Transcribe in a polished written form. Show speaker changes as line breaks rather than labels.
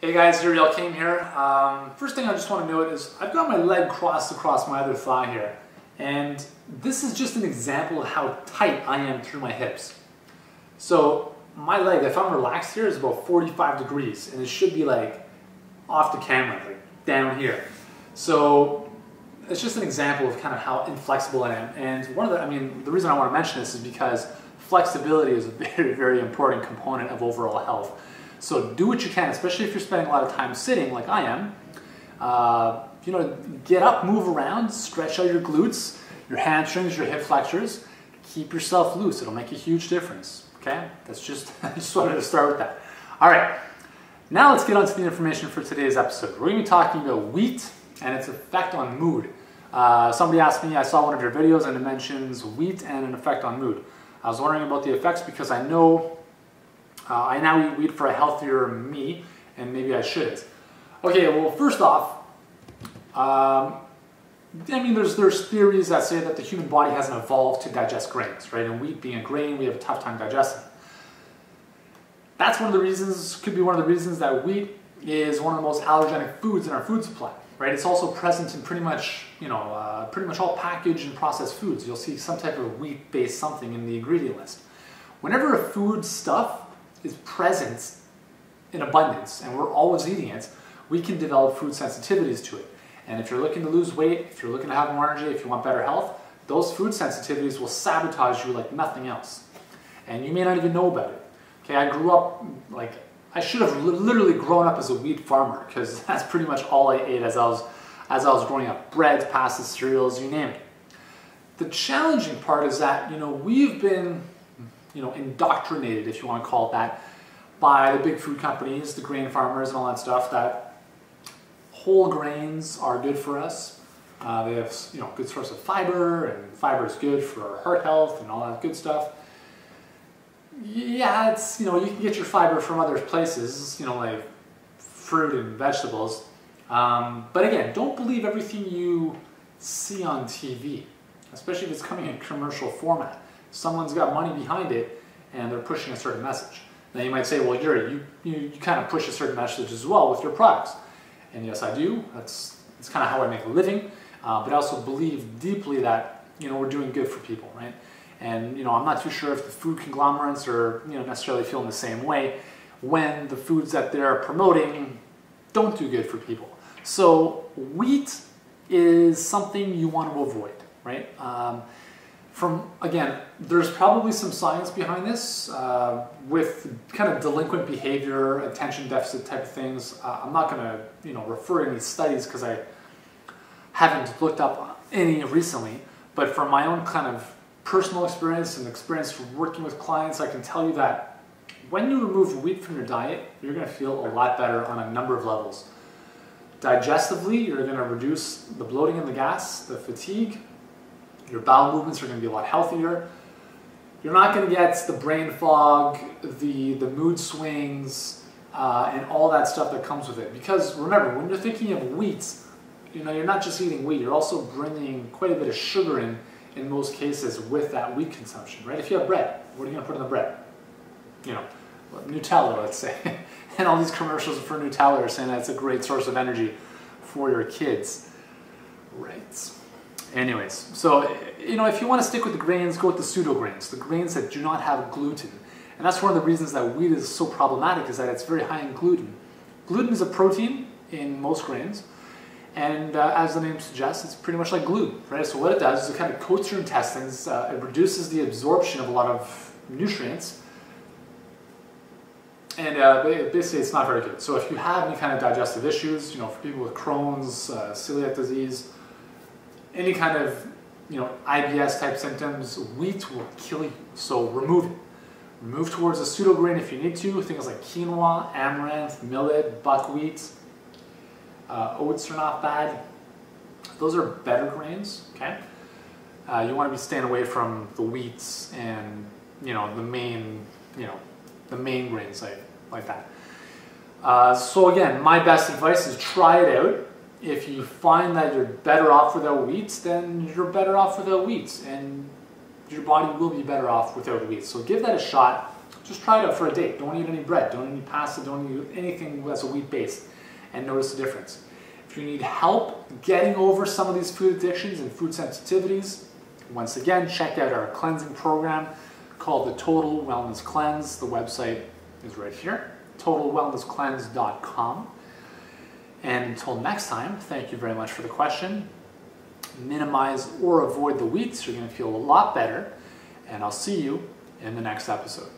Hey guys, Uriel Kame here. First thing I just want to note is I've got my leg crossed across my other thigh here. And this is just an example of how tight I am through my hips. So my leg, if I'm relaxed here, is about 45 degrees. And it should be like off the camera, like down here. So it's just an example of kind of how inflexible I am. And the reason I want to mention this is because flexibility is a very, very important component of overall health. So do what you can, especially if you're spending a lot of time sitting like I am. Get up, move around, stretch out your glutes, your hamstrings, your hip flexors. Keep yourself loose. It'll make a huge difference. Okay? That's just, I just wanted to start with that. All right. Now let's get on to the information for today's episode. We're going to be talking about wheat and its effect on mood. Somebody asked me, I saw one of your videos and it mentions wheat and an effect on mood. I was wondering about the effects because I know I now eat wheat for a healthier me, and maybe I shouldn't. Okay, well, first off, there's theories that say that the human body hasn't evolved to digest grains, right? And wheat being a grain, we have a tough time digesting. That's one of the reasons, could be one of the reasons that wheat is one of the most allergenic foods in our food supply, right? It's also present in pretty much all packaged and processed foods. You'll see some type of wheat-based something in the ingredient list. Whenever a food stuff is present in abundance and we're always eating it, we can develop food sensitivities to it. And if you're looking to lose weight, if you're looking to have more energy, if you want better health, those food sensitivities will sabotage you like nothing else. And you may not even know about it. Okay, I grew up, I should have literally grown up as a wheat farmer because that's pretty much all I ate as I was growing up. Breads, pastas, cereals, you name it. The challenging part is that, we've been indoctrinated, if you want to call it that, by the big food companies, the grain farmers and all that stuff, that whole grains are good for us. They have, good source of fiber, and fiber is good for our heart health and all that good stuff. Yeah, it's, you can get your fiber from other places, like fruit and vegetables. But again, don't believe everything you see on TV, especially if it's coming in commercial format. Someone's got money behind it and they're pushing a certain message. Now you might say, well, Yuri, you kind of push a certain message as well with your products. And yes, I do. That's kind of how I make a living. But I also believe deeply that, we're doing good for people, right? And, I'm not too sure if the food conglomerates are, necessarily feeling the same way when the foods that they're promoting don't do good for people. So wheat is something you want to avoid, right? Again, there's probably some science behind this with kind of delinquent behavior, attention deficit type of things. I'm not going to, refer to any studies because I haven't looked up any recently. But from my own kind of personal experience and experience from working with clients, I can tell you that when you remove wheat from your diet, you're going to feel a lot better on a number of levels. Digestively, you're going to reduce the bloating and the gas, the fatigue. Your bowel movements are going to be a lot healthier. You're not going to get the brain fog, the mood swings, and all that stuff that comes with it. Because remember, when you're thinking of wheat, you're not just eating wheat, you're also bringing quite a bit of sugar in most cases with that wheat consumption, right? If you have bread, what are you going to put in the bread? Nutella, let's say. And all these commercials for Nutella are saying that it's a great source of energy for your kids. Right. Anyways, so, if you want to stick with the grains, go with the pseudo grains, the grains that do not have gluten. And that's one of the reasons that wheat is so problematic, is that it's very high in gluten. Gluten is a protein in most grains, and as the name suggests, it's pretty much like glue, right? So what it does is it kind of coats your intestines, it reduces the absorption of a lot of nutrients, and basically it's not very good. So if you have any kind of digestive issues, for people with Crohn's, celiac disease, any kind of, IBS type symptoms, wheat will kill you. So remove it. Move towards a pseudo grain if you need to. Things like quinoa, amaranth, millet, buckwheat. Oats are not bad. Those are better grains, okay? You want to be staying away from the wheats and, the main grains like that. So again, my best advice is try it out. If you find that you're better off without wheat, then you're better off without wheat, and your body will be better off without wheat. So give that a shot. Just try it out for a day. Don't eat any bread, don't eat any pasta, don't eat anything that's a wheat based, and notice the difference. If you need help getting over some of these food addictions and food sensitivities, once again, check out our cleansing program called the Total Wellness Cleanse. The website is right here, totalwellnesscleanse.com. And until next time, thank you very much for the question. Minimize or avoid the wheats. You're going to feel a lot better. And I'll see you in the next episode.